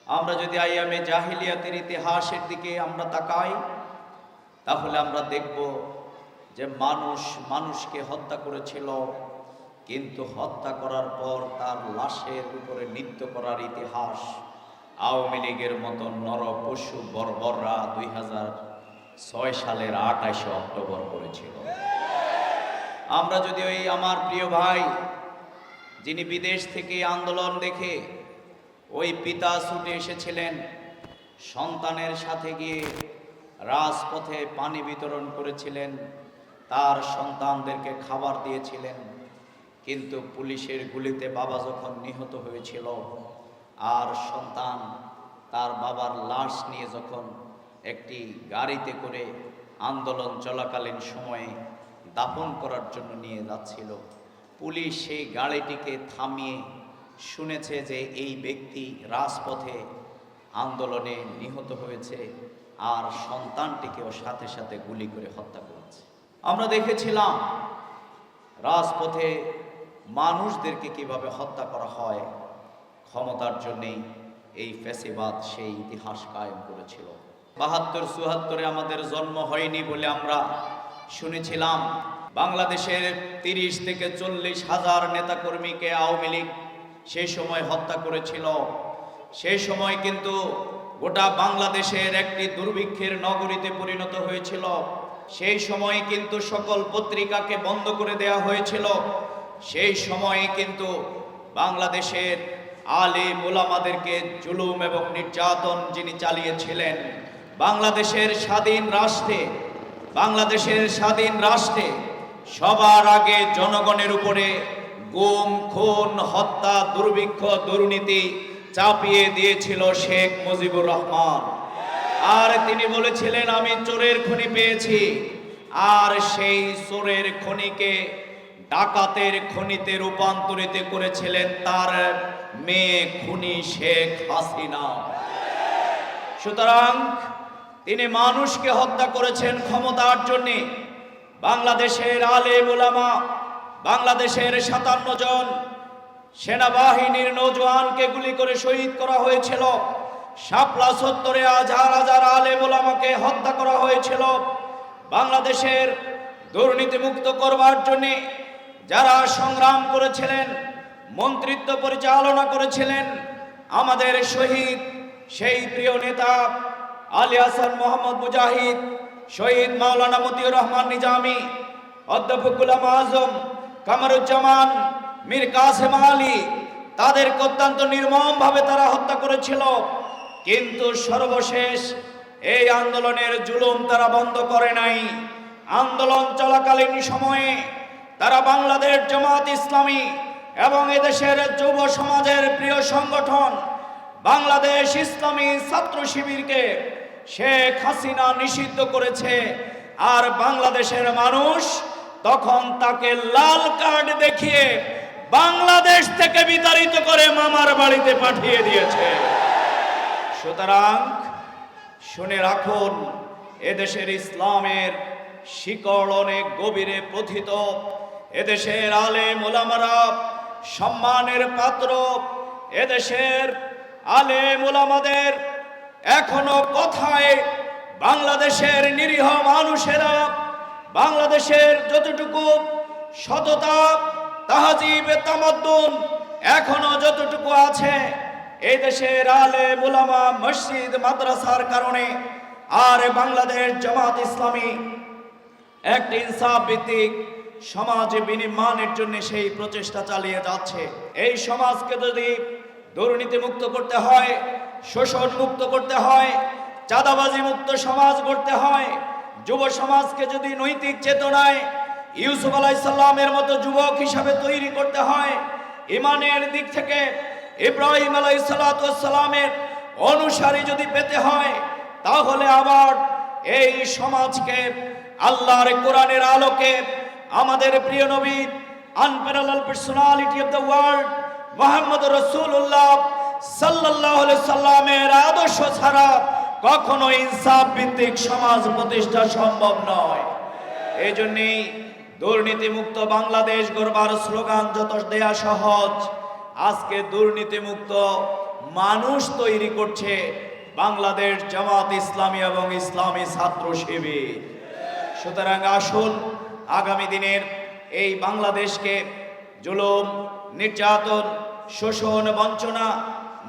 আমরা যদি আইয়ামে জাহিলিয়াতের ইতিহাসের দিকে আমরা তাকাই, তাহলে আমরা দেখব যে মানুষ মানুষকে হত্যা করেছিল, কিন্তু হত্যা করার পর তার লাশের উপরে নৃত্য করার ইতিহাস আওয়ামী লীগের মতো নরপশু বর্বররা 2006 সালের 28 অক্টোবর করেছিল। আমরা যদি ওই আমার প্রিয় ভাই যিনি বিদেশ থেকে আন্দোলন দেখে ওই পিতা ছুটে এসেছিলেন, সন্তানের সাথে গিয়ে রাজপথে পানি বিতরণ করেছিলেন, তার সন্তানদেরকে খাবার দিয়েছিলেন, কিন্তু পুলিশের গুলিতে বাবা যখন নিহত হয়েছিল আর সন্তান তার বাবার লাশ নিয়ে যখন একটি গাড়িতে করে আন্দোলন চলাকালীন সময়ে দাফন করার জন্য নিয়ে যাচ্ছিল, পুলিশ সেই গাড়িটিকে থামিয়ে শুনেছে যে এই ব্যক্তি রাজপথে আন্দোলনে নিহত হয়েছে আর সন্তানটিকেও সাথে সাথে গুলি করে হত্যা করেছে। আমরা দেখেছিলাম রাজপথে মানুষদেরকে কিভাবে হত্যা করা হয়। ক্ষমতার জন্যেই এই ফ্যাসিবাদ সেই ইতিহাস কায়েম করেছিল। 72-74 আমাদের জন্ম হয়নি বলে আমরা শুনেছিলাম বাংলাদেশের 30 থেকে 40 হাজার নেতাকর্মীকে আওয়ামী লীগ সেই সময় হত্যা করেছিল। সেই সময় কিন্তু গোটা বাংলাদেশের একটি দুর্ভিক্ষের নগরীতে পরিণত হয়েছিল। সেই সময় কিন্তু সকল পত্রিকাকে বন্ধ করে দেওয়া হয়েছিল। সেই সময়ে কিন্তু বাংলাদেশের আলেম ওলামাদেরকে জুলুম এবং নির্যাতন যিনি চালিয়েছিলেন, বাংলাদেশের স্বাধীন রাষ্ট্রে সবার আগে জনগণের উপরে গুম, খুন, হত্যা, দুর্ভিক্ষ, দুর্নীতি চাপিয়ে দিয়েছিল শেখ মুজিবুর রহমান। আর তিনি বলেছিলেন আমি চোরের খনি পেয়েছি, আর সেই চোরের খনিকে ডাকাতের খনিতে রূপান্তরিত করেছিলেন তার মেয়ে খুনি শেখ হাসিনা। সুতরাং তিনি মানুষকে হত্যা করেছেন ক্ষমতার জন্য। বাংলাদেশের আলেম ওলামা, বাংলাদেশের 57 জন সেনাবাহিনীর নৌজওয়ানকে গুলি করে শহীদ করা হয়েছিল। শাপলা চত্বরে হাজার হাজার আলেম ওলামাকে হত্যা করা হয়েছিল। বাংলাদেশের দুর্নীতি মুক্ত করবার জন্য যারা সংগ্রাম করেছিলেন, মন্ত্রিত্ব পরিচালনা করেছিলেন, আমাদের শহীদ সেই প্রিয় নেতা আলী হাসান মোহাম্মদ মুজাহিদ, শহীদ মাওলানা মতিউর রহমান নিজামী, অধ্যাপক গোলাম আজম, কামরুজ্জামান, মীর কাসেম আলী, তাদেরকে অত্যন্ত নির্মমভাবে তারা হত্যা করেছিল। কিন্তু সর্বশেষ এই আন্দোলনের জুলুম তারা বন্ধ করে নাই। আন্দোলন চলাকালীন সময়ে তারা বাংলাদেশ জামাত ইসলামী এবং এদেশের যুব সমাজের প্রিয় সংগঠন বাংলাদেশ ইসলামী ছাত্র শিবিরকে শেখ হাসিনা নিষিদ্ধ করেছে। আর বাংলাদেশের মানুষ তখন তাকে লাল কার্ড দেখিয়ে বাংলাদেশ থেকে বিতাড়িত করে মামার বাড়িতে পাঠিয়ে দিয়েছে। সুতরাং শুনে রাখুন, এদেশের ইসলামের শিকড় অনেক গভীরে প্রথিত। এদেশের আলেম ওলামারা সম্মানের পাত্র। এদেশের আলেম ওলামাদের এখনো কথায় বাংলাদেশের নিরীহ মানুষেরা, বাংলাদেশের যতটুকু সততা, তাহজিব, তামাদ্দুন এখনো যতটুকু আছে, এই দেশের আলেম ওলামা, মসজিদ, মাদ্রাসার কারণে আর বাংলাদেশ জামাত ইসলামী একটি ইনসাফ ভিত্তিক সমাজ বিনির্মাণের জন্য সেই প্রচেষ্টা চালিয়ে যাচ্ছে। এই সমাজকে যদি দুর্নীতি মুক্ত করতে হয়, শোষণ মুক্ত করতে হয়, চাঁদাবাজি মুক্ত সমাজ গড়তে হয়, যুব সমাজকে যদি নৈতিক চেতনায় ইউসুফ আলাইহিস সালামের মতো যুবক হিসাবে তৈরি করতে হয়, ইমানের দিক থেকে ইব্রাহিম আলাইহিস সালামের অনুসারী যদি পেতে হয়, তাহলে আবার এই সমাজকে আল্লাহর কোরআনের আলোকে আমাদের প্রিয় নবী, unparallel personality of the world Muhammad রাসূলুল্লাহ সাল্লাল্লাহু আলাইহি সাল্লামের আদর্শ ছাড়া কখনো ইনসাফ ভিত্তিক সমাজ প্রতিষ্ঠা সম্ভব নয়। এই জন্যই দুর্নীতি মুক্ত বাংলাদেশ গড়বার স্লোগান যত দেয়া সহজ, আজকে দুর্নীতি মুক্ত মানুষ তৈরি করছে বাংলাদেশ জামাত ইসলামী এবং ইসলামী ছাত্র শিবির। সুতরাং আসুন আগামী দিনের এই বাংলাদেশকে জুলুম, নির্যাতন, শোষণ, বঞ্চনা,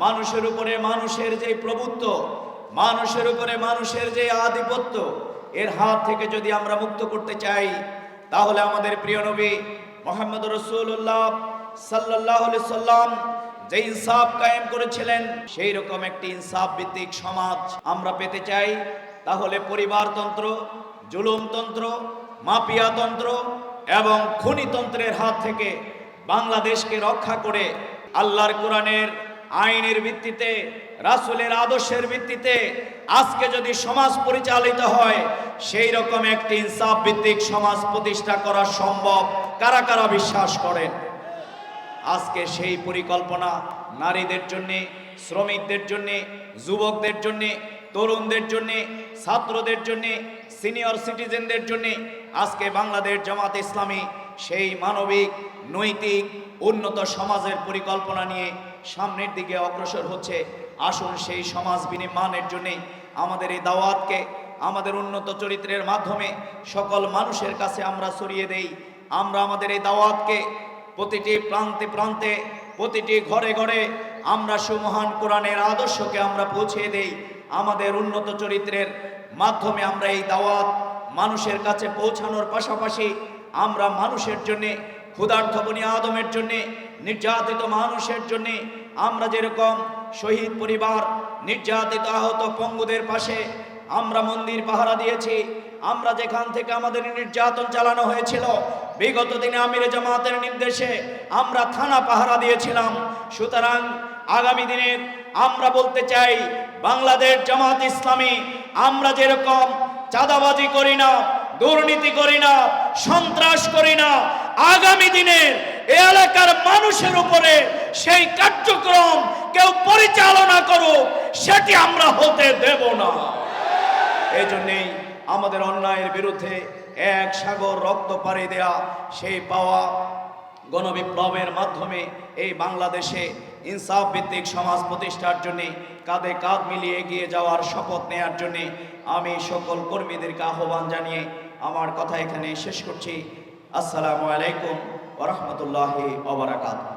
মানুষের উপরে মানুষের যে প্রভুত্ব, মানুষের উপরে মানুষের যে আধিপত্য, এর হাত থেকে যদি আমরা মুক্ত করতে চাই, তাহলে আমাদের প্রিয় নবী মুহাম্মদ রাসূলুল্লাহ সাল্লাল্লাহু আলাইহি সাল্লাম যে ইনসাফ কায়েম করেছিলেন, সেই রকম একটি ইনসাফ ভিত্তিক সমাজ আমরা পেতে চাই। তাহলে পরিবারতন্ত্র, জুলুমতন্ত্র, মাফিয়াতন্ত্র এবং খুনিতন্ত্রের হাত থেকে বাংলাদেশকে রক্ষা করে আল্লাহর কোরআনের আইনের ভিত্তিতে, রাসূলের আদর্শের ভিত্তিতে আজকে যদি সমাজ পরিচালিত হয়, সেই রকম একটি ইনসাফ ভিত্তিক সমাজ প্রতিষ্ঠা করা সম্ভব। কারা কারা বিশ্বাস করেন? আজকে সেই পরিকল্পনা নারীদের জন্য, শ্রমিকদের জন্য, যুবকদের জন্য, তরুণদের জন্য, ছাত্রদের জন্য, সিনিয়র সিটিজেনদের জন্য আজকে বাংলাদেশ জামাত ইসলামী সেই মানবিক, নৈতিক, উন্নত সমাজের পরিকল্পনা নিয়ে সামনের দিকে অগ্রসর হচ্ছে। আসুন সেই সমাজ বিনির্মাণের জন্য আমাদের এই দাওয়াতকে আমাদের উন্নত চরিত্রের মাধ্যমে সকল মানুষের কাছে আমরা ছড়িয়ে দেই। আমরা আমাদের এই দাওয়াতকে প্রতিটি প্রান্তে প্রান্তে, প্রতিটি ঘরে ঘরে আমরা সুমহান কোরআনের আদর্শকে আমরা পৌঁছে দেই। আমাদের উন্নত চরিত্রের মাধ্যমে আমরা এই দাওয়াত মানুষের কাছে পৌঁছানোর পাশাপাশি আমরা মানুষের জন্যে, ক্ষুধার্ত বনি আদমের জন্যে, নির্যাতিত মানুষের জন্যে, আমরা যেরকম শহীদ পরিবার, নির্যাতিত আহত পঙ্গুদের পাশে আমরা মন্দির পাহারা দিয়েছি, আমরা যেখান থেকে আমাদের নির্যাতন চালানো হয়েছিল বিগত দিনে আমিরে জামাতের নির্দেশে আমরা থানা পাহারা দিয়েছিলাম। সুতরাং আগামী দিনে আমরা বলতে চাই, বাংলাদেশ জামাত ইসলামী আমরা যেরকম চাঁদাবাজি করি না, দুর্নীতি করি না, সন্ত্রাস করি না, আগামী দিনে এই এলাকার মানুষের উপরে সেই কার্যক্রম কেউ পরিচালনা করুক, সেটি আমরা হতে দেব না। এই জন্যেই আমাদের অন্যায়ের বিরুদ্ধে এক সাগর রক্ত পাড়ি দেয়া, সেই পাওয়া গণবিপ্লবের মাধ্যমে এই বাংলাদেশে ইনসাফ ভিত্তিক সমাজ প্রতিষ্ঠার জন্য কাঁধে কাঁধ মিলিয়ে এগিয়ে যাওয়ার শপথ নেয়ার জন্য আমি সকল কর্মীদেরকে আহ্বান জানিয়ে আমার কথা এখানে শেষ করছি। আসসালামু আলাইকুম ওয়া রাহমাতুল্লাহি ওয়া বারাকাতুহু।